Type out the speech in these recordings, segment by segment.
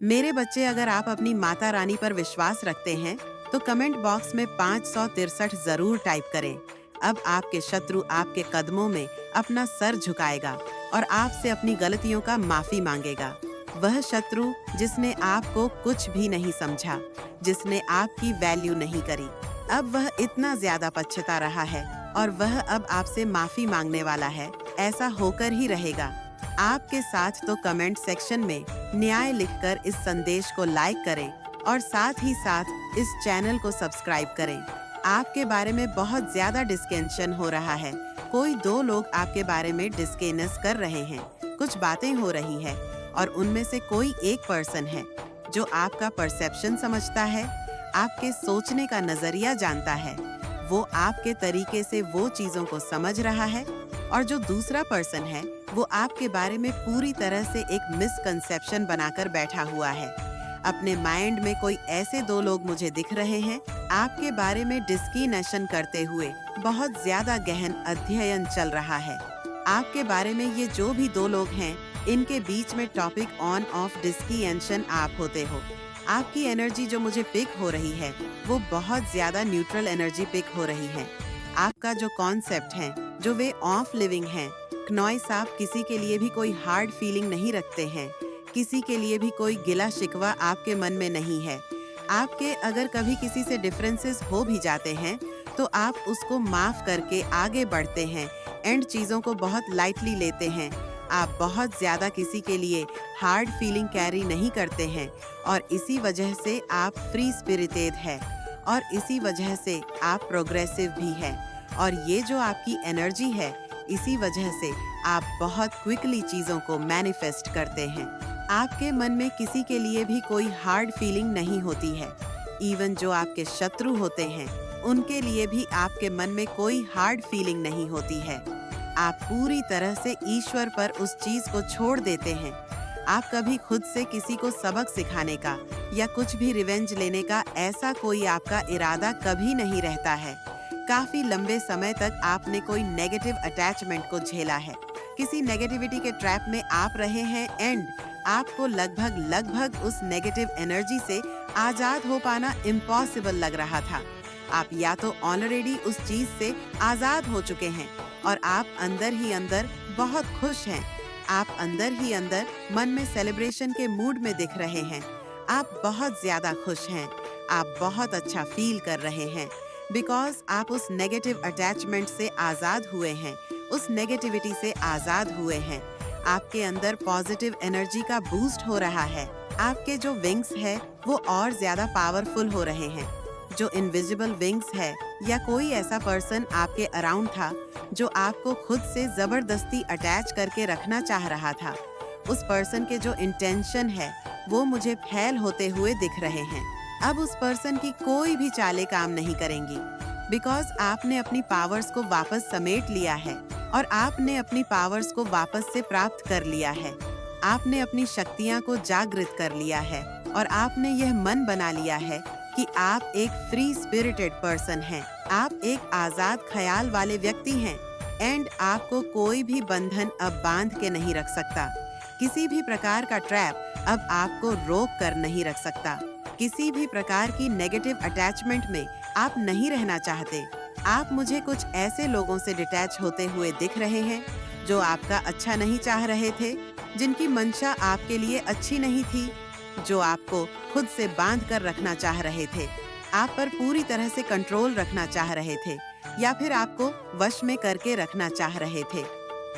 मेरे बच्चे, अगर आप अपनी माता रानी पर विश्वास रखते हैं तो कमेंट बॉक्स में 563 जरूर टाइप करें। अब आपके शत्रु आपके कदमों में अपना सर झुकाएगा और आपसे अपनी गलतियों का माफी मांगेगा। वह शत्रु जिसने आपको कुछ भी नहीं समझा, जिसने आपकी वैल्यू नहीं करी, अब वह इतना ज्यादा पछता रहा है और वह अब आपसे माफी मांगने वाला है। ऐसा होकर ही रहेगा। आपके साथ तो कमेंट सेक्शन में न्याय लिखकर इस संदेश को लाइक करें और साथ ही साथ इस चैनल को सब्सक्राइब करें। आपके बारे में बहुत ज्यादा डिस्कशन हो रहा है। कोई दो लोग आपके बारे में डिस्कस कर रहे हैं, कुछ बातें हो रही है और उनमें से कोई एक पर्सन है जो आपका परसेप्शन समझता है, आपके सोचने का नजरिया जानता है। वो आपके तरीके से वो चीजों को समझ रहा है और जो दूसरा पर्सन है वो आपके बारे में पूरी तरह से एक मिसकंसेप्शन बनाकर बैठा हुआ है। अपने माइंड में कोई ऐसे दो लोग मुझे दिख रहे हैं, आपके बारे में डिस्कशन करते हुए बहुत ज्यादा गहन अध्ययन चल रहा है। आपके बारे में ये जो भी दो लोग हैं, इनके बीच में टॉपिक ऑन ऑफ डिस्कशन आप होते हो। आपकी एनर्जी जो मुझे पिक हो रही है वो बहुत ज्यादा न्यूट्रल एनर्जी पिक हो रही है। आपका जो कॉन्सेप्ट है, जो वे ऑफ लिविंग है, क्नॉइस, आप किसी के लिए भी कोई हार्ड फीलिंग नहीं रखते हैं। किसी के लिए भी कोई गिला शिकवा आपके मन में नहीं है। आपके अगर कभी किसी से डिफरेंसेस हो भी जाते हैं तो आप उसको माफ करके आगे बढ़ते हैं एंड चीज़ों को बहुत लाइटली लेते हैं। आप बहुत ज़्यादा किसी के लिए हार्ड फीलिंग कैरी नहीं करते हैं और इसी वजह से आप फ्री स्पिरिटेड है और इसी वजह से आप प्रोग्रेसिव भी है। और ये जो आपकी एनर्जी है, इसी वजह से आप बहुत क्विकली चीज़ों को मैनिफेस्ट करते हैं। आपके मन में किसी के लिए भी कोई हार्ड फीलिंग नहीं होती है। इवन जो आपके शत्रु होते हैं, उनके लिए भी आपके मन में कोई हार्ड फीलिंग नहीं होती है। आप पूरी तरह से ईश्वर पर उस चीज को छोड़ देते हैं। आप कभी खुद से किसी को सबक सिखाने का या कुछ भी रिवेंज लेने का ऐसा कोई आपका इरादा कभी नहीं रहता है। काफी लंबे समय तक आपने कोई नेगेटिव अटैचमेंट को झेला है। किसी नेगेटिविटी के ट्रैप में आप रहे हैं एंड आपको लगभग उस नेगेटिव एनर्जी से आजाद हो पाना इम्पॉसिबल लग रहा था। आप या तो ऑलरेडी उस चीज से आजाद हो चुके हैं और आप अंदर ही अंदर बहुत खुश हैं। आप अंदर ही अंदर मन में सेलिब्रेशन के मूड में दिख रहे हैं। आप बहुत ज्यादा खुश हैं। आप बहुत अच्छा फील कर रहे हैं बिकॉज आप उस नेगेटिव अटैचमेंट से आजाद हुए हैं, उस नेगेटिविटी से आजाद हुए हैं। आपके अंदर पॉजिटिव एनर्जी का बूस्ट हो रहा है। आपके जो विंग्स है वो और ज्यादा पावरफुल हो रहे हैं। जो इनविजिबल विंग्स है या कोई ऐसा पर्सन आपके अराउंड था जो आपको खुद से जबरदस्ती अटैच करके रखना चाह रहा था, उस पर्सन के जो इंटेंशन है वो मुझे फेल होते हुए दिख रहे हैं। अब उस पर्सन की कोई भी चालें काम नहीं करेंगी बिकॉज आपने अपनी पावर्स को वापस समेट लिया है और आपने अपनी पावर्स को वापस से प्राप्त कर लिया है। आपने अपनी शक्तियां को जागृत कर लिया है और आपने यह मन बना लिया है कि आप एक फ्री स्पिरिटेड पर्सन हैं। आप एक आजाद ख्याल वाले व्यक्ति हैं एंड आपको कोई भी बंधन अब बांध के नहीं रख सकता। किसी भी प्रकार का ट्रैप अब आपको रोक कर नहीं रख सकता। किसी भी प्रकार की नेगेटिव अटैचमेंट में आप नहीं रहना चाहते। आप मुझे कुछ ऐसे लोगों से डिटैच होते हुए दिख रहे हैं जो आपका अच्छा नहीं चाह रहे थे, जिनकी मंशा आपके लिए अच्छी नहीं थी, जो आपको खुद से बांध कर रखना चाह रहे थे, आप पर पूरी तरह से कंट्रोल रखना चाह रहे थे या फिर आपको वश में करके रखना चाह रहे थे।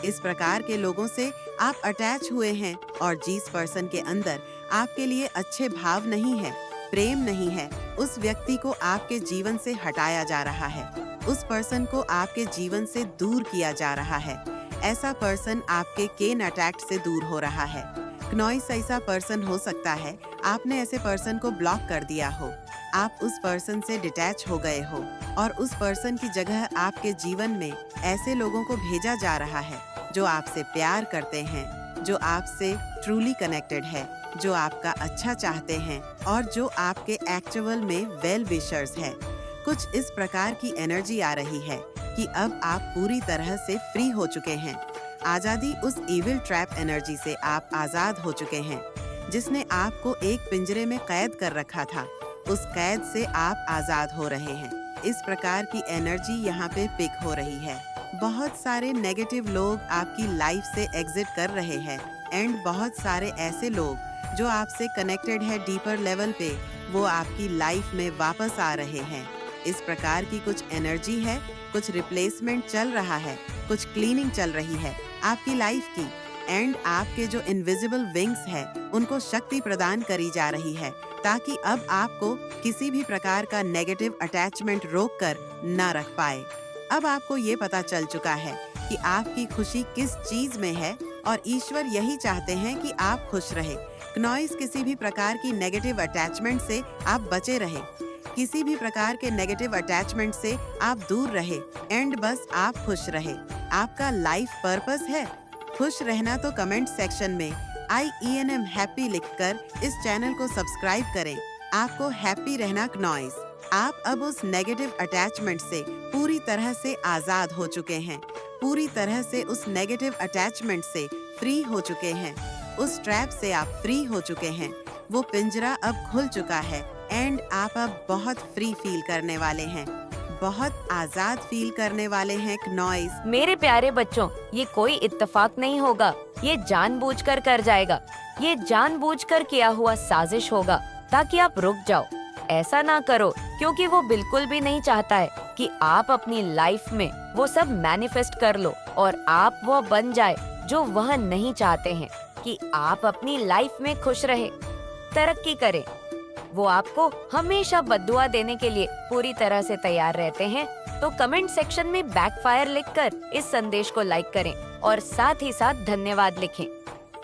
इस प्रकार के लोगों से आप अटैच हुए हैं और जिस पर्सन के अंदर आपके लिए अच्छे भाव नहीं है, प्रेम नहीं है, उस व्यक्ति को आपके जीवन से हटाया जा रहा है। उस पर्सन को आपके जीवन से दूर किया जा रहा है। ऐसा पर्सन आपके केन अटैक से दूर हो रहा है। क्नॉइस ऐसा पर्सन हो सकता है आपने ऐसे पर्सन को ब्लॉक कर दिया हो, आप उस पर्सन से डिटैच हो गए हो और उस पर्सन की जगह आपके जीवन में ऐसे लोगों को भेजा जा रहा है जो आपसे प्यार करते हैं, जो आपसे ट्रूली कनेक्टेड है, जो आपका अच्छा चाहते हैं और जो आपके एक्चुअल में वेल विशर्स है। कुछ इस प्रकार की एनर्जी आ रही है कि अब आप पूरी तरह से फ्री हो चुके हैं। आजादी उस इविल ट्रैप एनर्जी से आप आजाद हो चुके हैं जिसने आपको एक पिंजरे में कैद कर रखा था। उस कैद से आप आजाद हो रहे हैं। इस प्रकार की एनर्जी यहाँ पे पिक हो रही है। बहुत सारे नेगेटिव लोग आपकी लाइफ से एग्जिट कर रहे हैं एंड बहुत सारे ऐसे लोग जो आपसे कनेक्टेड है डीपर लेवल पे, वो आपकी लाइफ में वापस आ रहे हैं। इस प्रकार की कुछ एनर्जी है, कुछ रिप्लेसमेंट चल रहा है, कुछ क्लीनिंग चल रही है आपकी लाइफ की एंड आपके जो इनविजिबल विंग्स है उनको शक्ति प्रदान करी जा रही है ताकि अब आपको किसी भी प्रकार का नेगेटिव अटैचमेंट रोक कर न रख पाए। अब आपको ये पता चल चुका है कि आपकी खुशी किस चीज में है और ईश्वर यही चाहते हैं कि आप खुश रहे। क्नॉइस किसी भी प्रकार की नेगेटिव अटैचमेंट से आप बचे रहे, किसी भी प्रकार के नेगेटिव अटैचमेंट से आप दूर रहे एंड बस आप खुश रहे। आपका लाइफ पर्पस है खुश रहना। तो कमेंट सेक्शन में IENM हैप्पी लिखकर इस चैनल को सब्सक्राइब करें। आपको हैप्पी रहना क्नॉइस। आप अब उस नेगेटिव अटैचमेंट से पूरी तरह से आजाद हो चुके हैं, पूरी तरह से उस नेगेटिव अटैचमेंट से फ्री हो चुके हैं, उस ट्रैप से आप फ्री हो चुके हैं। वो पिंजरा अब खुल चुका है एंड आप अब बहुत फ्री फील करने वाले हैं, बहुत आजाद फील करने वाले हैं क्नॉइस। मेरे प्यारे बच्चों, ये कोई इत्तेफाक नहीं होगा, ये जानबूझकर कर जाएगा, ये जानबूझकर किया हुआ साजिश होगा ताकि आप रुक जाओ। ऐसा ना करो क्योंकि वो बिल्कुल भी नहीं चाहता है कि आप अपनी लाइफ में वो सब मैनिफेस्ट कर लो और आप वो बन जाए जो वह नहीं चाहते हैं कि आप अपनी लाइफ में खुश रहे, तरक्की करें। वो आपको हमेशा बद्दुआ देने के लिए पूरी तरह से तैयार रहते हैं। तो कमेंट सेक्शन में बैकफायर लिखकर इस संदेश को लाइक करें और साथ ही साथ धन्यवाद लिखें।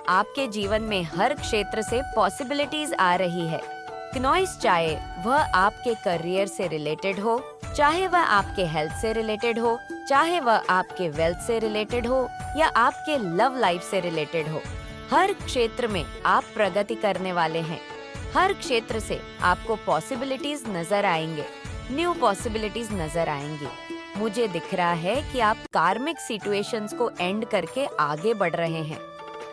आपके जीवन में हर क्षेत्र से पॉसिबिलिटीज आ रही है। क्नॉइस चाहे वह आपके करियर से रिलेटेड हो, चाहे वह आपके हेल्थ से रिलेटेड हो, चाहे वह आपके वेल्थ से रिलेटेड हो या आपके लव लाइफ से रिलेटेड हो, हर क्षेत्र में आप प्रगति करने वाले हैं। हर क्षेत्र से आपको पॉसिबिलिटीज नजर आएंगे, न्यू पॉसिबिलिटीज नजर आएंगी। मुझे दिख रहा है कि आप कार्मिक सिचुएशंस को एंड करके आगे बढ़ रहे हैं।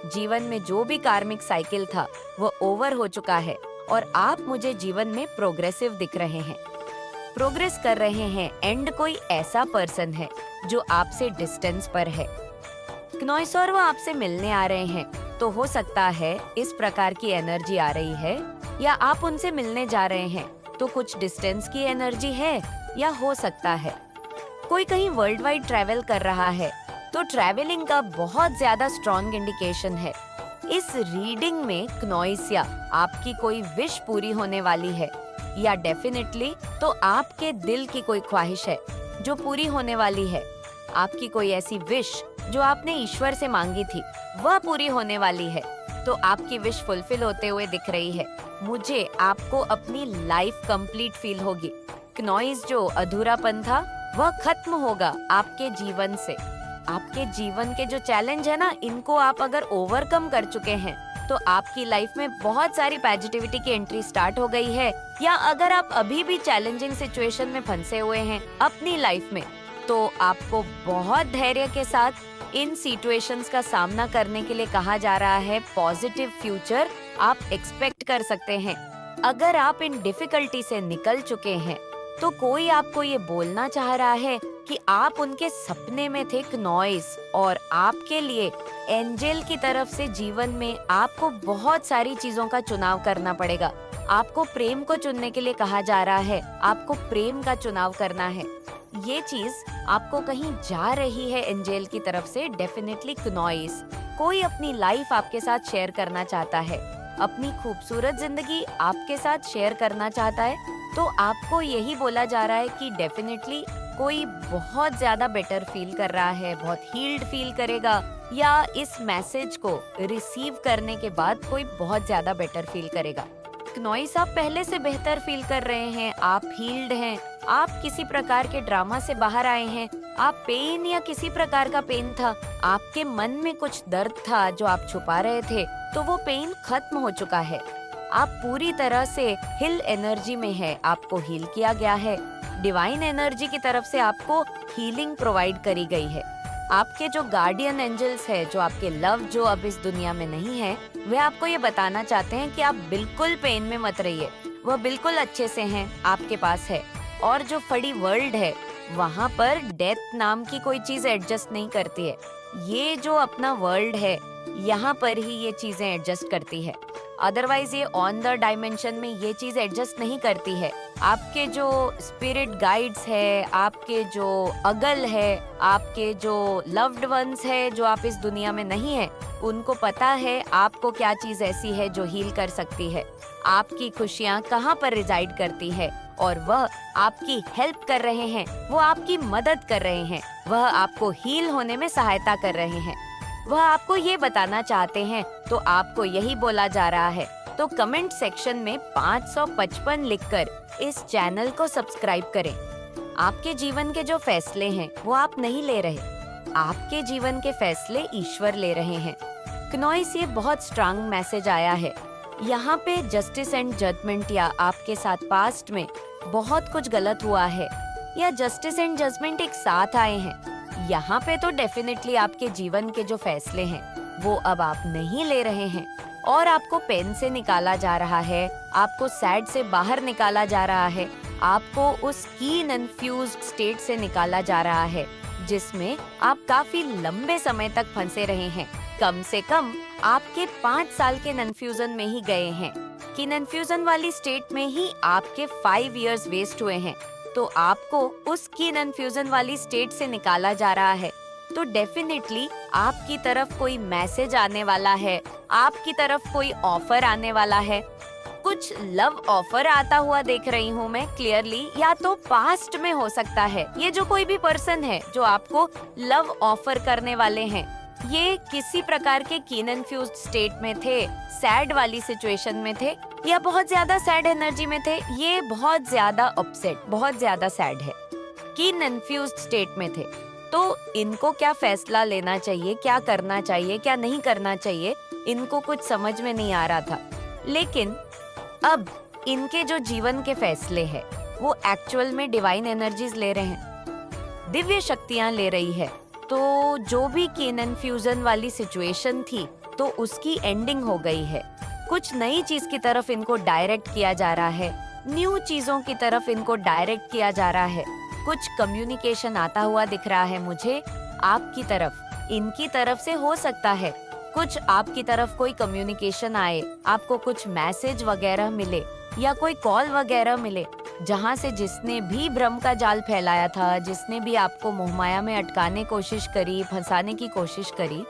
जीवन में जो भी कार्मिक साइकिल था वो ओवर हो चुका है और आप मुझे जीवन में प्रोग्रेसिव दिख रहे हैं, प्रोग्रेस कर रहे हैं एंड कोई ऐसा पर्सन है जो आपसे डिस्टेंस पर है। क्नॉइस और वो आपसे मिलने आ रहे हैं, तो हो सकता है इस प्रकार की एनर्जी आ रही है या आप उनसे मिलने जा रहे हैं तो कुछ डिस्टेंस की एनर्जी है या हो सकता है कोई कहीं वर्ल्ड वाइड ट्रैवल कर रहा है, तो ट्रैवलिंग का बहुत ज्यादा स्ट्रॉन्ग इंडिकेशन है। इस रीडिंग में क्नॉइस या आपकी कोई विश पूरी होने वाली है या डेफिनेटली तो आपके दिल की कोई ख्वाहिश है जो पूरी होने वाली है। आपकी कोई ऐसी विश जो आपने ईश्वर से मांगी थी वह पूरी होने वाली है, तो आपकी विश फुलफिल होते हुए दिख रही है। मुझे आपको अपनी लाइफ कंप्लीट फील होगी। क्नॉइस जो अधूरापन था वह खत्म होगा आपके जीवन से। आपके जीवन के जो चैलेंज है ना, इनको आप अगर ओवरकम कर चुके हैं तो आपकी लाइफ में बहुत सारी पॉजिटिविटी की एंट्री स्टार्ट हो गई है। या अगर आप अभी भी चैलेंजिंग सिचुएशन में फंसे हुए हैं अपनी लाइफ में, तो आपको बहुत धैर्य के साथ इन सिचुएशंस का सामना करने के लिए कहा जा रहा है। पॉजिटिव फ्यूचर आप एक्सपेक्ट कर सकते हैं। अगर आप इन डिफिकल्टी से निकल चुके हैं तो कोई आपको ये बोलना चाह रहा है कि आप उनके सपने में थे क्नॉइस, और आपके लिए एंजल की तरफ से जीवन में आपको बहुत सारी चीजों का चुनाव करना पड़ेगा। आपको प्रेम को चुनने के लिए कहा जा रहा है, आपको प्रेम का चुनाव करना है। ये चीज आपको कहीं जा रही है एंजल की तरफ से। डेफिनेटली क्नॉइस कोई अपनी लाइफ आपके साथ शेयर करना चाहता है, अपनी खूबसूरत जिंदगी आपके साथ शेयर करना चाहता है, तो आपको यही बोला जा रहा है कि डेफिनेटली कोई बहुत ज्यादा बेटर फील कर रहा है, बहुत हील्ड फील करेगा, या इस मैसेज को रिसीव करने के बाद कोई बहुत ज्यादा बेटर फील करेगा। क्नॉइस आप पहले से बेहतर फील कर रहे हैं, आप हील्ड हैं, आप किसी प्रकार के ड्रामा से बाहर आए हैं, आप पेन या किसी प्रकार का पेन था, आपके मन में कुछ दर्द था जो आप छुपा रहे थे, तो वो पेन खत्म हो चुका है। आप पूरी तरह से हिल एनर्जी में है, आपको हील किया गया है। डिवाइन एनर्जी की तरफ से आपको हीलिंग प्रोवाइड करी गई है। आपके जो गार्डियन एंजल्स है, जो आपके लव जो अब इस दुनिया में नहीं है, वे आपको ये बताना चाहते हैं कि आप बिल्कुल पेन में मत रहिए। वह बिल्कुल अच्छे से हैं, आपके पास है। और जो फड़ी वर्ल्ड है, वहाँ पर डेथ नाम की कोई चीज एडजस्ट नहीं करती है। ये जो अपना वर्ल्ड है, यहाँ पर ही ये चीजें एडजस्ट करती है। अदरवाइज ये ऑन द डायमेंशन में ये चीज एडजस्ट नहीं करती है। आपके जो स्पिरिट गाइड्स है, आपके जो अगल है, आपके जो लव्ड वंस है जो आप इस दुनिया में नहीं है, उनको पता है आपको क्या चीज ऐसी है जो हील कर सकती है, आपकी खुशियाँ कहाँ पर रिजाइड करती है, और वह आपकी हेल्प कर रहे हैं, वो आपकी मदद कर रहे हैं, वह आपको हील होने में सहायता कर रहे हैं। वह आपको ये बताना चाहते हैं, तो आपको यही बोला जा रहा है। तो कमेंट सेक्शन में 555 लिखकर इस चैनल को सब्सक्राइब करें। आपके जीवन के जो फैसले हैं वो आप नहीं ले रहे, आपके जीवन के फैसले ईश्वर ले रहे हैं। क्नॉइस, ये बहुत स्ट्रांग मैसेज आया है। यहाँ पे जस्टिस एंड जजमेंट, या आपके साथ पास्ट में बहुत कुछ गलत हुआ है, या जस्टिस एंड जजमेंट एक साथ आए हैं। यहाँ पे तो डेफिनेटली आपके जीवन के जो फैसले हैं वो अब आप नहीं ले रहे हैं, और आपको पेन से निकाला जा रहा है, आपको सैड से बाहर निकाला जा रहा है, आपको उस कीन इन्फ्यूज्ड स्टेट से निकाला जा रहा है जिसमें आप काफी लंबे समय तक फंसे रहे हैं। कम से कम आपके 5 साल के कन्फ्यूजन में ही गए हैं कि कन्फ्यूजन वाली स्टेट में ही आपके 5 इयर्स वेस्ट हुए हैं। तो आपको उस की कन्फ्यूजन वाली स्टेट से निकाला जा रहा है, तो डेफिनेटली आपकी तरफ कोई मैसेज आने वाला है, आपकी तरफ कोई ऑफर आने वाला है। कुछ लव ऑफर आता हुआ देख रही हूँ मैं क्लियरली, या तो पास्ट में हो सकता है। ये जो कोई भी पर्सन है जो आपको लव ऑफर करने वाले हैं, ये किसी प्रकार के कीन इन्फ्यूज्ड स्टेट में थे, सैड वाली सिचुएशन में थे, या बहुत ज्यादा सैड एनर्जी में थे। ये बहुत ज्यादा अपसेट, बहुत ज्यादा सैड है, कीन इन्फ्यूज्ड स्टेट में थे। तो इनको क्या फैसला लेना चाहिए, क्या करना चाहिए, क्या नहीं करना चाहिए, इनको कुछ समझ में नहीं आ रहा था। लेकिन अब इनके जो जीवन के फैसले हैं वो एक्चुअल में डिवाइन एनर्जीज ले रहे हैं, दिव्य शक्तियां ले रही है। तो जो भी कीन इन्फ्यूजन वाली सिचुएशन थी, तो उसकी एंडिंग हो गई है। कुछ नई चीज की तरफ इनको डायरेक्ट किया जा रहा है, न्यू चीजों की तरफ इनको डायरेक्ट किया जा रहा है। कुछ कम्युनिकेशन आता हुआ दिख रहा है मुझे आपकी तरफ, इनकी तरफ से हो सकता है कुछ आपकी तरफ कोई कम्युनिकेशन आए, आपको कुछ मैसेज वगैरह मिले या कोई कॉल वगैरह मिले, जहाँ से जिसने भी भ्रम का जाल फैलाया था, जिसने भी आपको मोहमाया में अटकाने की कोशिश करी, फंसाने की कोशिश करी,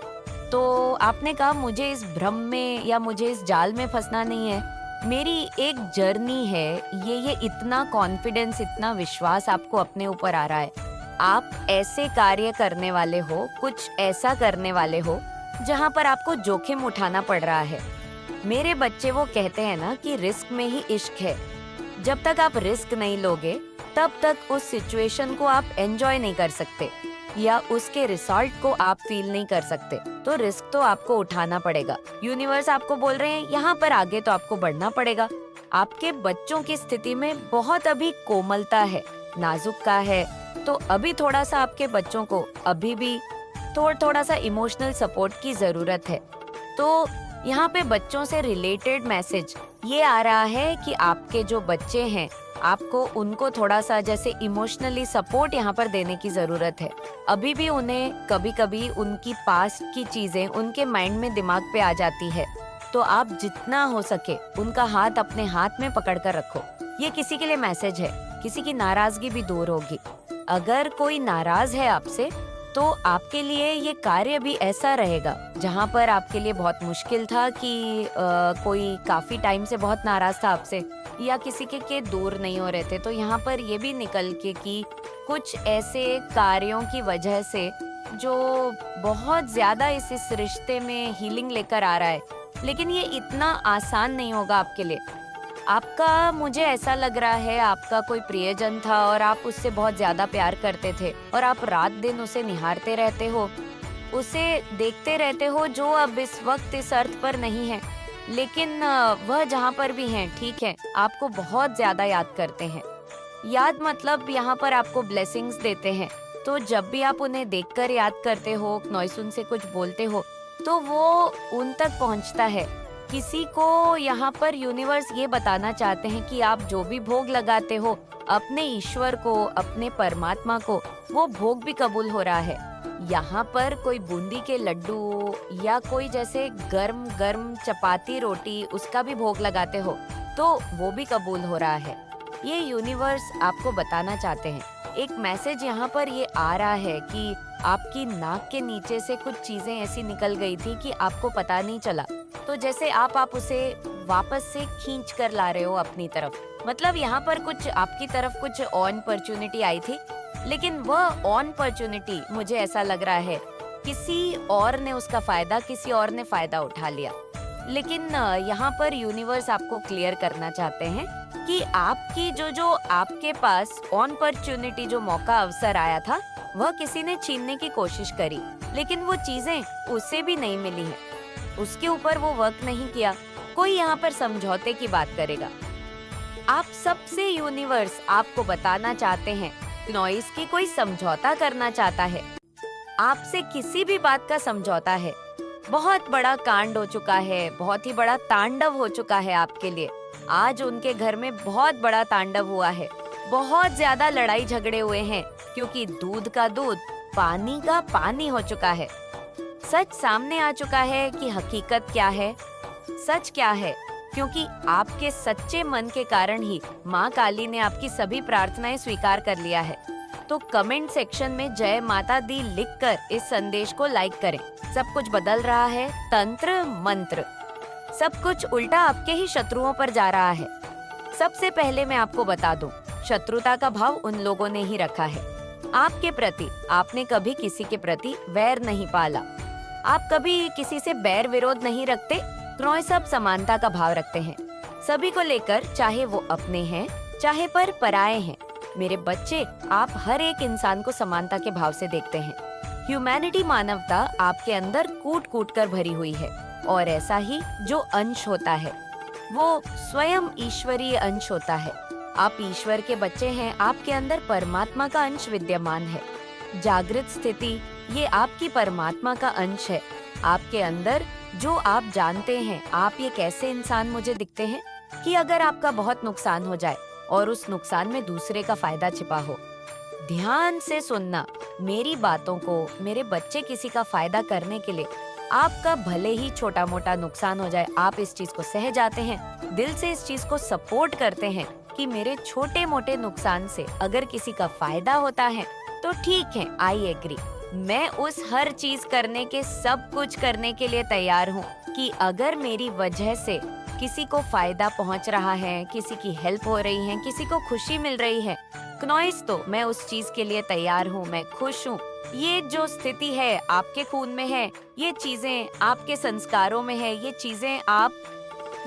तो आपने कहा मुझे इस भ्रम में या मुझे इस जाल में फंसना नहीं है, मेरी एक जर्नी है। ये इतना कॉन्फिडेंस, इतना विश्वास आपको अपने ऊपर आ रहा है। आप ऐसे कार्य करने वाले हो, कुछ ऐसा करने वाले हो जहाँ पर आपको जोखिम उठाना पड़ रहा है। मेरे बच्चे वो कहते हैं ना कि रिस्क में ही इश्क है। जब तक आप रिस्क नहीं लोगे तब तक उस सिचुएशन को आप एंजॉय नहीं कर सकते या उसके रिजल्ट को आप फील नहीं कर सकते। तो रिस्क तो आपको उठाना पड़ेगा। यूनिवर्स आपको बोल रहे हैं यहाँ पर आगे तो आपको बढ़ना पड़ेगा। आपके बच्चों की स्थिति में बहुत अभी कोमलता है, नाजुक का है, तो अभी थोड़ा सा आपके बच्चों को अभी भी थोड़ा सा इमोशनल सपोर्ट की जरूरत है। तो यहाँ पे बच्चों से रिलेटेड मैसेज ये आ रहा है कि आपके जो बच्चे हैं, आपको उनको थोड़ा सा जैसे इमोशनली सपोर्ट यहाँ पर देने की जरूरत है। अभी भी उन्हें कभी कभी उनकी पास्ट की चीजें उनके माइंड में, दिमाग पे आ जाती है। तो आप जितना हो सके उनका हाथ अपने हाथ में पकड़ कर रखो। ये किसी के लिए मैसेज है, किसी की नाराजगी भी दूर होगी। अगर कोई नाराज है आपसे तो आपके लिए ये कार्य भी ऐसा रहेगा जहाँ पर आपके लिए बहुत मुश्किल था कि कोई काफी टाइम से बहुत नाराज था आपसे या किसी के दूर नहीं हो रहे थे। तो यहाँ पर ये भी निकल के कि कुछ ऐसे कार्यों की वजह से जो बहुत ज्यादा इस रिश्ते में हीलिंग लेकर आ रहा है, लेकिन ये इतना आसान नहीं होगा आपके लिए। आपका, मुझे ऐसा लग रहा है, आपका कोई प्रियजन था और आप उससे बहुत ज्यादा प्यार करते थे और आप रात दिन उसे निहारते रहते हो, उसे देखते रहते हो, जो अब इस वक्त इस अर्थ पर नहीं है, लेकिन वह जहाँ पर भी हैं, ठीक है, आपको बहुत ज्यादा याद करते हैं। याद मतलब यहाँ पर आपको ब्लेसिंग्स देते हैं, तो जब भी आप उन्हें देखकर याद करते हो, नॉइस उनसे कुछ बोलते हो, तो वो उन तक पहुंचता है। किसी को यहाँ पर यूनिवर्स ये बताना चाहते हैं कि आप जो भी भोग लगाते हो अपने ईश्वर को, अपने परमात्मा को, वो भोग भी कबूल हो रहा है। यहाँ पर कोई बूंदी के लड्डू या कोई जैसे गर्म गर्म चपाती रोटी उसका भी भोग लगाते हो तो वो भी कबूल हो रहा है। ये यूनिवर्स आपको बताना चाहते हैं। एक मैसेज यहाँ पर ये आ रहा है कि आपकी नाक के नीचे से कुछ चीजें ऐसी निकल गई थी कि आपको पता नहीं चला, तो जैसे आप उसे वापस से खींच कर ला रहे हो अपनी तरफ। मतलब यहाँ पर कुछ आपकी तरफ कुछ ऑन अपॉर्चुनिटी आई थी, लेकिन वह ऑन अपॉर्चुनिटी मुझे ऐसा लग रहा है किसी और ने उसका फायदा, किसी और ने फायदा उठा लिया। लेकिन यहाँ पर यूनिवर्स आपको क्लियर करना चाहते हैं कि आपकी जो आपके पास ऑन अपॉर्चुनिटी, जो मौका अवसर आया था, वह किसी ने छीनने की कोशिश करी, लेकिन वो चीजें उसे भी नहीं मिली हैं। उसके ऊपर वो वर्क नहीं किया। कोई यहाँ पर समझौते की बात करेगा। आप सबसे यूनिवर्स आपको बताना चाहते हैं, नॉइस की कोई समझौता करना चाहता है, आपसे किसी भी बात का समझौता है। बहुत बड़ा कांड हो चुका है, बहुत ही बड़ा तांडव हो चुका है आपके लिए। आज उनके घर में बहुत बड़ा तांडव हुआ है, बहुत ज्यादा लड़ाई झगड़े हुए हैं, क्योंकि दूध का दूध, पानी का पानी हो चुका है। सच सामने आ चुका है कि हकीकत क्या है, सच क्या है, क्योंकि आपके सच्चे मन के कारण ही माँ काली ने आपकी सभी प्रार्थनाएं स्वीकार कर लिया है। तो कमेंट सेक्शन में जय माता दी लिखकर इस संदेश को लाइक करें। सब कुछ बदल रहा है, तंत्र मंत्र, सब कुछ उल्टा आपके ही शत्रुओं पर जा रहा है। सबसे पहले मैं आपको बता दूं, शत्रुता का भाव उन लोगों ने ही रखा है आपके प्रति। आपने कभी किसी के प्रति वैर नहीं पाला, आप कभी किसी से बैर विरोध नहीं रखते। तो सब समानता का भाव रखते हैं सभी को लेकर, चाहे वो अपने हैं चाहे पर पराये हैं। मेरे बच्चे, आप हर एक इंसान को समानता के भाव से देखते हैं। ह्यूमैनिटी, मानवता आपके अंदर कूट कूट कर भरी हुई है, और ऐसा ही जो अंश होता है वो स्वयं ईश्वरीय अंश होता है। आप ईश्वर के बच्चे हैं, आपके अंदर परमात्मा का अंश विद्यमान है। जागृत स्थिति ये आपकी परमात्मा का अंश है। आपके अंदर जो आप जानते हैं, आप ये कैसे इंसान मुझे दिखते हैं कि अगर आपका बहुत नुकसान हो जाए और उस नुकसान में दूसरे का फायदा छिपा हो। ध्यान से सुनना मेरी बातों को। मेरे बच्चे, किसी का फायदा करने के लिए आपका भले ही छोटा मोटा नुकसान हो जाए, आप इस चीज को सह जाते हैं, दिल से इस चीज को सपोर्ट करते हैं कि मेरे छोटे मोटे नुकसान से अगर किसी का फायदा होता है तो ठीक है, आई एग्री। मैं उस हर चीज करने के, सब कुछ करने के लिए तैयार हूँ कि अगर मेरी वजह से किसी को फायदा पहुँच रहा है, किसी की हेल्प हो रही है, किसी को खुशी मिल रही है, क्नॉइस, तो मैं उस चीज के लिए तैयार हूँ। मैं खुश हूँ। ये जो स्थिति है आपके खून में है, ये चीजें आपके संस्कारों में है, ये चीजें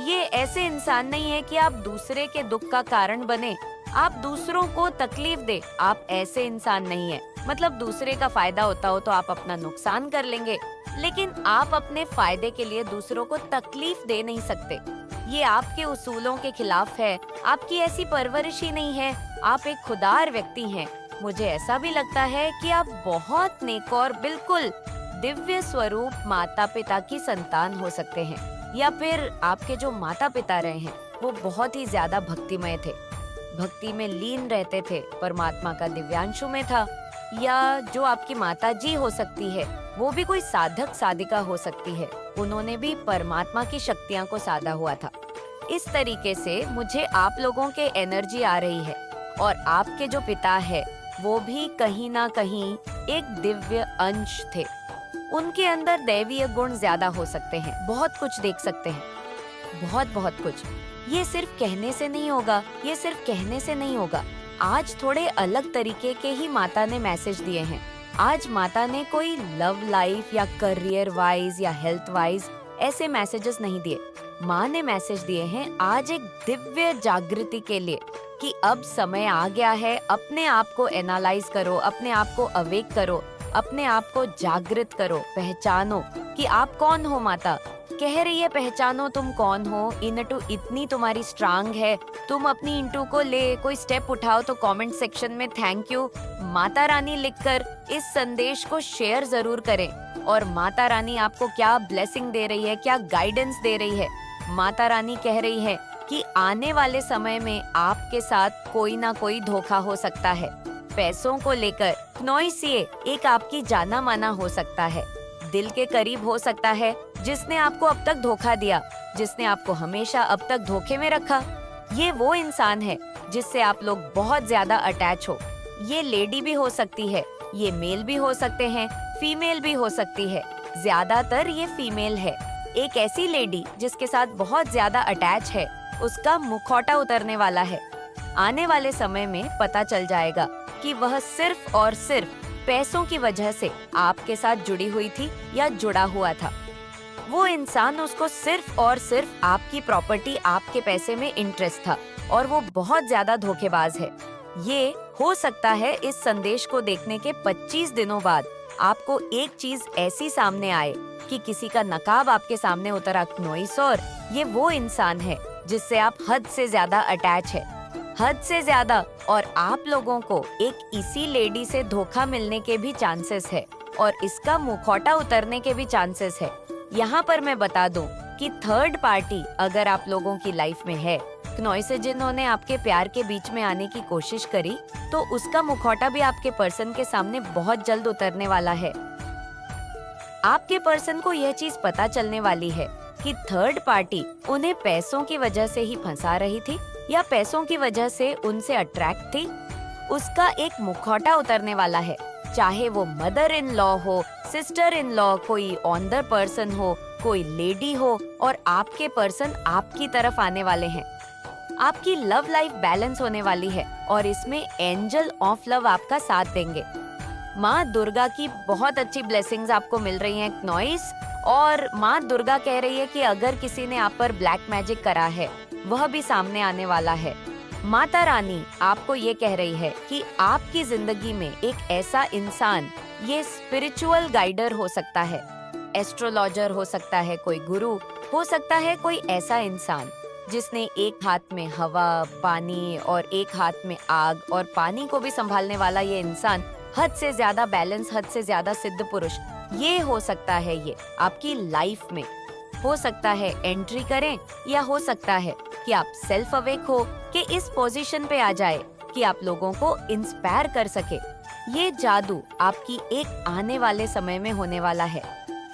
ये ऐसे इंसान नहीं है कि आप दूसरे के दुख का कारण बने, आप दूसरों को तकलीफ दे। आप ऐसे इंसान नहीं है। मतलब दूसरे का फायदा होता हो तो आप अपना नुकसान कर लेंगे, लेकिन आप अपने फायदे के लिए दूसरों को तकलीफ दे नहीं सकते। ये आपके उसूलों के खिलाफ है। आपकी ऐसी परवरिश ही नहीं है। आप एक खुदार व्यक्ति हैं। मुझे ऐसा भी लगता है कि आप बहुत नेक और बिल्कुल दिव्य स्वरूप माता पिता की संतान हो सकते हैं, या फिर आपके जो माता पिता रहे हैं वो बहुत ही ज्यादा भक्तिमय थे, भक्ति में लीन रहते थे, परमात्मा का दिव्यांशु में था। या जो आपकी माता जी हो सकती है वो भी कोई साधक साधिका हो सकती है, उन्होंने भी परमात्मा की शक्तियाँ को साधा हुआ था। इस तरीके से मुझे आप लोगों के एनर्जी आ रही है, और आपके जो पिता है वो भी कहीं ना कहीं एक दिव्य अंश थे। उनके अंदर दैवीय गुण ज्यादा हो सकते हैं, बहुत कुछ देख सकते हैं, बहुत बहुत कुछ। ये सिर्फ कहने से नहीं होगा, ये सिर्फ कहने से नहीं होगा। आज थोड़े अलग तरीके के ही माता ने मैसेज दिए हैं। आज माता ने कोई लव लाइफ या करियर वाइज या हेल्थ वाइज ऐसे मैसेजेस नहीं दिए। माँ ने मैसेज दिए हैं आज एक दिव्य जागृति के लिए कि अब समय आ गया है, अपने आप को एनालाइज करो, अपने आप को अवेक करो, अपने आप को जागृत करो, पहचानो कि आप कौन हो माता। कह रही है पहचानो तुम कौन हो, इनटू इतनी तुम्हारी स्ट्रांग है, तुम अपनी इंटू को ले कोई स्टेप उठाओ तो कमेंट सेक्शन में थैंक यू माता रानी लिखकर इस संदेश को शेयर जरूर करें। और माता रानी आपको क्या ब्लेसिंग दे रही है, क्या गाइडेंस दे रही है। माता रानी कह रही है कि आने वाले समय में आपके साथ कोई ना कोई धोखा हो सकता है। पैसों को लेकर नॉइसिए एक आपकी जाना माना हो सकता है, दिल के करीब हो सकता है, जिसने आपको अब तक धोखा दिया, जिसने आपको हमेशा अब तक धोखे में रखा। ये वो इंसान है जिससे आप लोग बहुत ज्यादा अटैच हो। ये लेडी भी हो सकती है, ये मेल भी हो सकते हैं, फीमेल भी हो सकती है। ज्यादातर ये फीमेल है। एक ऐसी लेडी जिसके साथ बहुत ज्यादा अटैच है, उसका मुखौटा उतरने वाला है। आने वाले समय में पता चल जाएगा कि वह सिर्फ और सिर्फ पैसों की वजह से आपके साथ जुड़ी हुई थी या जुड़ा हुआ था। वो इंसान, उसको सिर्फ और सिर्फ आपकी प्रॉपर्टी, आपके पैसे में इंटरेस्ट था और वो बहुत ज्यादा धोखेबाज है। ये हो सकता है इस संदेश को देखने के 25 दिनों बाद आपको एक चीज ऐसी सामने आए कि किसी का नकाब आपके सामने उतरा नॉइस, और ये वो इंसान है जिससे आप हद से ज्यादा अटैच है, हद से ज्यादा। और आप लोगों को एक इसी लेडी से धोखा मिलने के भी चांसेस है और इसका मुखौटा उतरने के भी चांसेस है। यहाँ पर मैं बता दूं कि थर्ड पार्टी अगर आप लोगों की लाइफ में है, नॉइस से जिन्होंने आपके प्यार के बीच में आने की कोशिश करी, तो उसका मुखौटा भी आपके पर्सन के सामने बहुत जल्द उतरने वाला है। आपके पर्सन को यह चीज पता चलने वाली है कि थर्ड पार्टी उन्हें पैसों की वजह से ही फंसा रही थी या पैसों की वजह से उनसे अट्रैक्ट थी। उसका एक मुखौटा उतरने वाला है, चाहे वो मदर इन लॉ हो, सिस्टर इन लॉ, कोई ऑनर पर्सन हो, कोई लेडी हो, और आपके पर्सन आपकी तरफ आने वाले हैं। आपकी लव लाइफ बैलेंस होने वाली है और इसमें एंजल ऑफ लव आपका साथ देंगे। माँ दुर्गा की बहुत अच्छी ब्लेसिंग्स आपको मिल रही हैं नॉइस, और माँ दुर्गा कह रही है कि अगर किसी ने आप पर ब्लैक मैजिक करा है, वह भी सामने आने वाला है। माता रानी आपको ये कह रही है कि आपकी जिंदगी में एक ऐसा इंसान, ये स्पिरिचुअल गाइडर हो सकता है, एस्ट्रोलॉजर हो सकता है, कोई गुरु हो सकता है, कोई ऐसा इंसान जिसने एक हाथ में हवा, पानी और एक हाथ में आग और पानी को भी संभालने वाला ये इंसान, हद से ज्यादा बैलेंस, हद से ज्यादा सिद्ध पुरुष, ये हो सकता है। ये आपकी लाइफ में हो सकता है एंट्री करें, या हो सकता है कि आप सेल्फ अवेक हो कि इस पोजीशन पे आ जाए कि आप लोगों को इंस्पायर कर सके। ये जादू आपकी एक आने वाले समय में होने वाला है।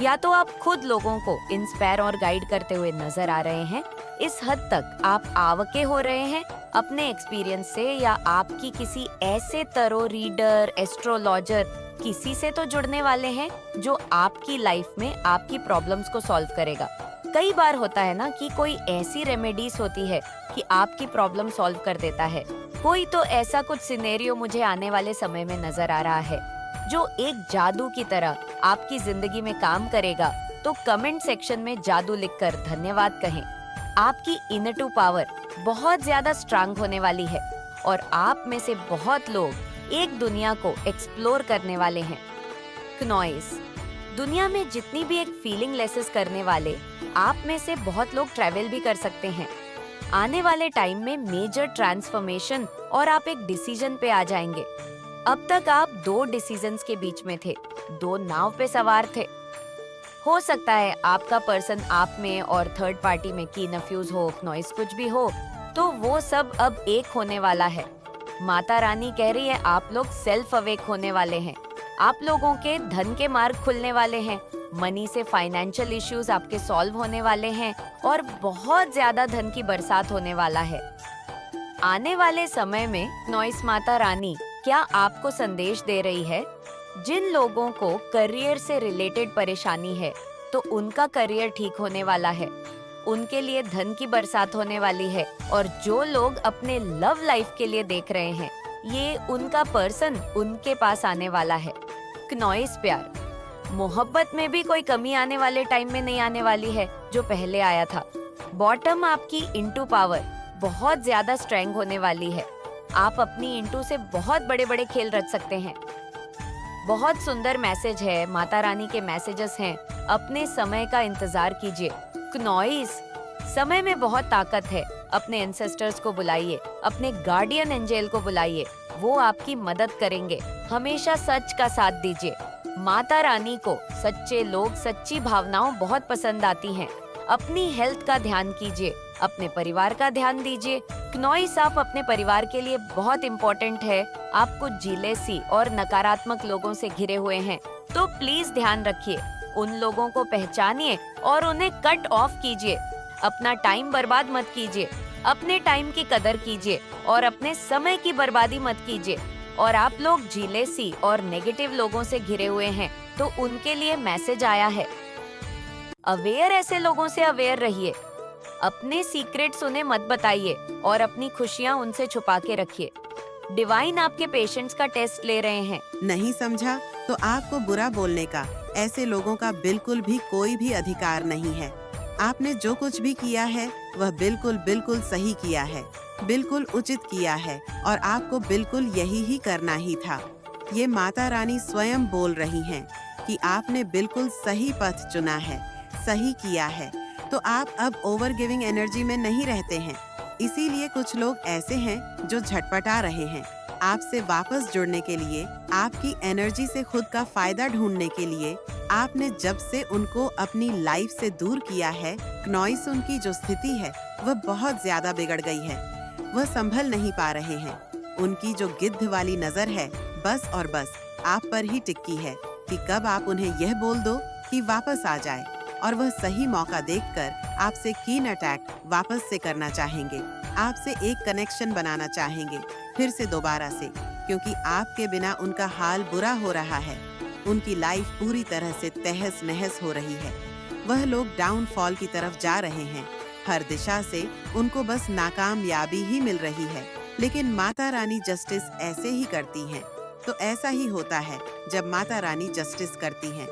या तो आप खुद लोगों को इंस्पायर और गाइड करते हुए नजर आ रहे हैं, इस हद तक आप आवके हो रहे हैं अपने एक्सपीरियंस से, या आपकी किसी ऐसे तरो रीडर, एस्ट्रोलॉजर, किसी से तो जुड़ने वाले हैं जो आपकी लाइफ में आपकी प्रॉब्लम्स को सॉल्व करेगा। कई बार होता है ना कि कोई ऐसी रेमेडीज होती है कि आपकी प्रॉब्लम सॉल्व कर देता है। कोई तो ऐसा कुछ सिनेरियो मुझे आने वाले समय में नजर आ रहा है जो एक जादू की तरह आपकी जिंदगी में काम करेगा। तो कमेंट सेक्शन में जादू लिखकर धन्यवाद कहें। आपकी इनर टू पावर बहुत ज्यादा स्ट्रांग होने वाली है और आप में से बहुत लोग एक दुनिया को एक्सप्लोर करने वाले हैं। नॉइस, दुनिया में जितनी भी एक फीलिंग लेसेस करने वाले, आप में से बहुत लोग ट्रैवल भी कर सकते हैं। आने वाले टाइम में मेजर ट्रांसफॉर्मेशन और आप एक डिसीजन पे आ जाएंगे। अब तक आप दो डिसीजंस के बीच में थे, दो नाव पे सवार थे। हो सकता है आपका पर्सन आप में और थर्ड पार्टी में की नफ्यूज हो, नॉइस कुछ भी हो, तो वो सब अब एक होने वाला है। माता रानी कह रही है आप लोग सेल्फ अवेक होने वाले हैं। आप लोगों के धन के मार्ग खुलने वाले हैं, मनी से फाइनेंशियल इश्यूज आपके सॉल्व होने वाले हैं और बहुत ज्यादा धन की बरसात होने वाला है। आने वाले समय में नॉइस माता रानी क्या आपको संदेश दे रही है, जिन लोगों को करियर से रिलेटेड परेशानी है तो उनका करियर ठीक होने वाला है, उनके लिए धन की बरसात होने वाली है। और जो लोग अपने लव लाइफ के लिए देख रहे हैं, ये उनका पर्सन उनके पास आने वाला है। नॉइस प्यार, मोहब्बत में भी कोई कमी आने वाले टाइम में नहीं आने वाली है जो पहले आया था। बॉटम आपकी इंटू पावर बहुत ज्यादा स्ट्रेंग होने वाली है। आप अपनी इंटू से बहुत बड़े बड़े खेल रच सकते हैं। बहुत सुंदर मैसेज है, माता रानी के मैसेजेस हैं। अपने समय का इंतजार कीजिए। क्नॉइस, समय में बहुत ताकत है। अपने एंसेस्टर्स को बुलाइए, अपने गार्डियन एंजेल को बुलाइए, वो आपकी मदद करेंगे। हमेशा सच का साथ दीजिए। माता रानी को सच्चे लोग, सच्ची भावनाओं बहुत पसंद आती हैं। अपनी हेल्थ का ध्यान कीजिए, अपने परिवार का ध्यान दीजिए। क्नॉइस, आप अपने परिवार के लिए बहुत इम्पोर्टेंट है। आप कुछ जीलेसी और नकारात्मक लोगों से घिरे हुए हैं, तो प्लीज ध्यान रखिए। उन लोगों को पहचानिए और उन्हें कट ऑफ कीजिए। अपना टाइम बर्बाद मत कीजिए। अपने टाइम की कदर कीजिए और अपने समय की बर्बादी मत कीजिए। और आप लोग जीलेसी और नेगेटिव लोगों से घिरे हुए हैं, तो उनके लिए मैसेज आया है। अवेयर ऐसे लोगों से अवेयर रहिए। अपने सीक्रेट्स उन्हें मत बताइए और अपनी खुशियाँ उनसे छुपा के रखिए। डिवाइन आपके पेशेंट्स का टेस्ट ले रहे हैं। नहीं समझा तो आपको बुरा बोलने का ऐसे लोगों का बिल्कुल भी कोई भी अधिकार नहीं है। आपने जो कुछ भी किया है वह बिल्कुल बिल्कुल सही किया है, बिल्कुल उचित किया है और आपको बिल्कुल यही ही करना ही था। ये माता रानी स्वयं बोल रही हैं कि आपने बिल्कुल सही पथ चुना है, सही किया है। तो आप अब ओवर गिविंग एनर्जी में नहीं रहते हैं। इसीलिए कुछ लोग ऐसे हैं जो झटपटा रहे हैं। आपसे वापस जुड़ने के लिए, आपकी एनर्जी से खुद का फायदा ढूंढने के लिए आपने जब से उनको अपनी लाइफ से दूर किया है, क्नॉइस, उनकी जो स्थिति है वह बहुत ज्यादा बिगड़ गई है। वह संभल नहीं पा रहे हैं। उनकी जो गिद्ध वाली नजर है बस और बस आप पर ही टिकी है कि कब आप उन्हें यह बोल दो कि वापस आ जाए, और वह सही मौका देखकर आपसे कीन अटैक वापस से करना चाहेंगे। आपसे एक कनेक्शन बनाना चाहेंगे फिर से दोबारा से, क्योंकि आपके बिना उनका हाल बुरा हो रहा है। उनकी लाइफ पूरी तरह से तहस नहस हो रही है। वह लोग डाउनफॉल की तरफ जा रहे हैं। हर दिशा से उनको बस नाकामयाबी ही मिल रही है। लेकिन माता रानी जस्टिस ऐसे ही करती हैं। तो ऐसा ही होता है जब माता रानी जस्टिस करती हैं।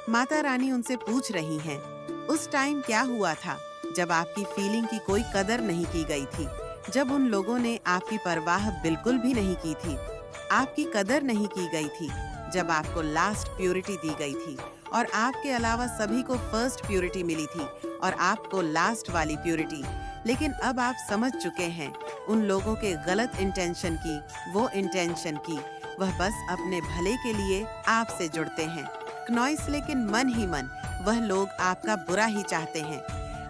माता रानी उनसे पूछ रही हैं, उस टाइम क्या हुआ था जब आपकी फीलिंग की कोई कदर नहीं की गई थी, जब उन लोगों ने आपकी परवाह बिल्कुल भी नहीं की थी, आपकी कदर नहीं की गई थी, जब आपको लास्ट प्यूरिटी दी गई थी और आपके अलावा सभी को फर्स्ट प्यूरिटी मिली थी और आपको लास्ट वाली प्यूरिटी। लेकिन अब आप समझ चुके हैं उन लोगों के गलत इंटेंशन की, वो इंटेंशन की वह बस अपने भले के लिए आपसे जुड़ते हैं क्नॉइस, लेकिन मन ही मन वह लोग आपका बुरा ही चाहते हैं।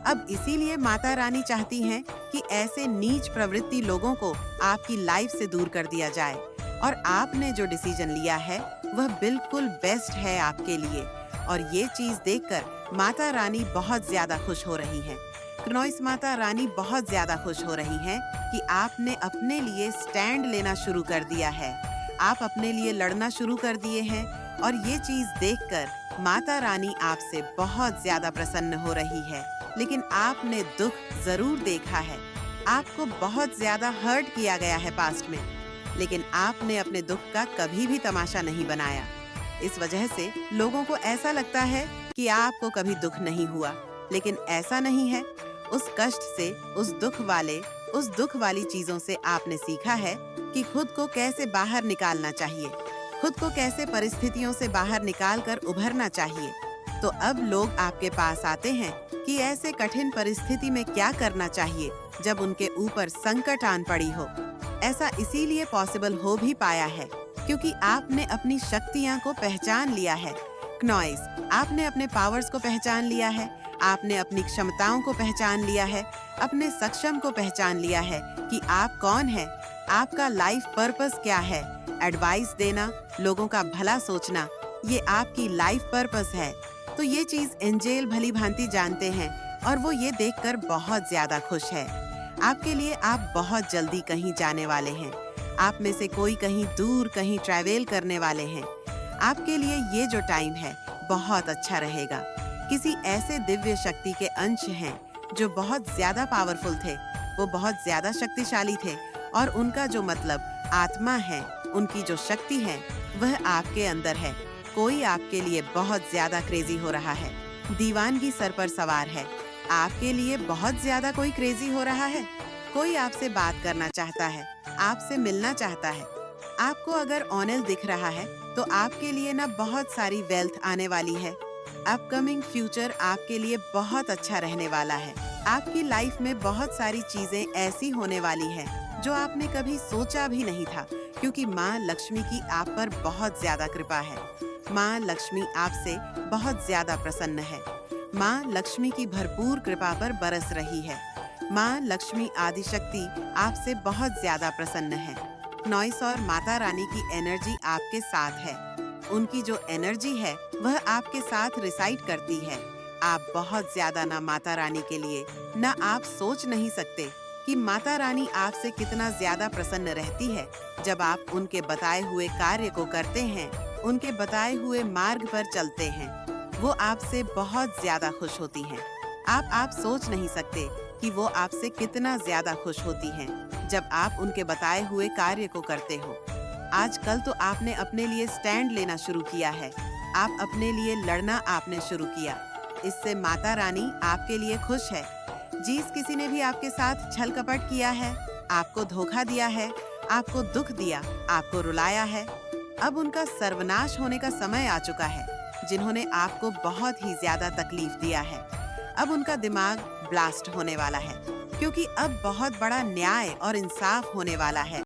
अब इसीलिए माता रानी चाहती हैं कि ऐसे नीच प्रवृत्ति लोगों को आपकी लाइफ से दूर कर दिया जाए, और आपने जो डिसीजन लिया है वह बिल्कुल बेस्ट है आपके लिए। और ये चीज देखकर माता रानी बहुत ज्यादा खुश हो रही हैं। क्नॉइस, माता रानी बहुत ज्यादा खुश हो रही हैं कि आपने अपने लिए स्टैंड लेना शुरू कर दिया है। आप अपने लिए लड़ना शुरू कर दिए हैं, और ये चीज देखकर माता रानी आपसे बहुत ज्यादा प्रसन्न हो रही है। लेकिन आपने दुख जरूर देखा है। आपको बहुत ज्यादा हर्ट किया गया है पास्ट में, लेकिन आपने अपने दुख का कभी भी तमाशा नहीं बनाया। इस वजह से लोगों को ऐसा लगता है कि आपको कभी दुख नहीं हुआ, लेकिन ऐसा नहीं है। उस कष्ट से, उस दुख वाली चीजों से आपने सीखा है कि खुद को कैसे बाहर निकालना चाहिए, खुद को कैसे परिस्थितियों से बाहर निकालकर उभरना चाहिए। तो अब लोग आपके पास आते हैं कि ऐसे कठिन परिस्थिति में क्या करना चाहिए जब उनके ऊपर संकट आन पड़ी हो। ऐसा इसीलिए पॉसिबल हो भी पाया है क्योंकि आपने अपनी शक्तियाँ को पहचान लिया है। क्नॉइस, आपने अपने पावर्स को पहचान लिया है, आपने अपनी क्षमताओं को पहचान लिया है, अपने सक्षम को पहचान लिया है कि आप कौन है, आपका लाइफ पर्पस क्या है। एडवाइस देना, लोगों का भला सोचना, ये आपकी लाइफ पर्पस है। तो ये चीज एंजेल भली भांति जानते हैं और वो ये देखकर बहुत ज्यादा खुश है। आपके लिए आप बहुत जल्दी कहीं जाने वाले हैं। आप में से कोई कहीं दूर कहीं ट्रैवल करने वाले हैं। आपके लिए ये जो टाइम है बहुत अच्छा रहेगा। किसी ऐसे दिव्य शक्ति के अंश हैं जो बहुत ज्यादा पावरफुल थे, वो बहुत ज्यादा शक्तिशाली थे, और उनका जो मतलब आत्मा है, उनकी जो शक्ति है वह आपके अंदर है। कोई आपके लिए बहुत ज्यादा क्रेजी हो रहा है, दीवानगी सर पर सवार है। आपके लिए बहुत ज्यादा कोई क्रेजी हो रहा है। कोई आपसे बात करना चाहता है, आपसे मिलना चाहता है। आपको अगर ऑनल दिख रहा है तो आपके लिए ना बहुत सारी वेल्थ आने वाली है। अपकमिंग फ्यूचर आपके लिए बहुत अच्छा रहने वाला है। आपकी लाइफ में बहुत सारी चीजें ऐसी होने वाली हैं जो आपने कभी सोचा भी नहीं था, क्योंकि माँ लक्ष्मी की आप पर बहुत ज्यादा कृपा है। माँ लक्ष्मी आपसे बहुत ज्यादा प्रसन्न है। माँ लक्ष्मी की भरपूर कृपा पर बरस रही है। माँ लक्ष्मी आदिशक्ति आपसे बहुत ज्यादा प्रसन्न है। नॉइस और माता रानी की एनर्जी आपके साथ है। उनकी जो एनर्जी है वह आपके साथ रिसाइड करती है। आप बहुत ज्यादा ना माता रानी के लिए, ना आप सोच नहीं सकते कि माता रानी आपसे कितना ज्यादा प्रसन्न रहती है जब आप उनके बताए हुए कार्य को करते हैं, उनके बताए हुए मार्ग पर चलते हैं। वो आपसे बहुत ज्यादा खुश होती हैं। आप सोच नहीं सकते कि वो आपसे कितना ज्यादा खुश होती हैं जब आप उनके बताए हुए कार्य को करते हो। आजकल तो आपने अपने लिए स्टैंड लेना शुरू किया है। आप अपने लिए लड़ना आपने शुरू किया। इससे माता रानी आपके लिए खुश है। जिस किसी ने भी आपके साथ छल कपट किया है, आपको धोखा दिया है, आपको दुख दिया, आपको रुलाया है, अब उनका सर्वनाश होने का समय आ चुका है। जिन्होंने आपको बहुत ही ज्यादा तकलीफ दिया है, अब उनका दिमाग ब्लास्ट होने वाला है, क्योंकि अब बहुत बड़ा न्याय और इंसाफ होने वाला है।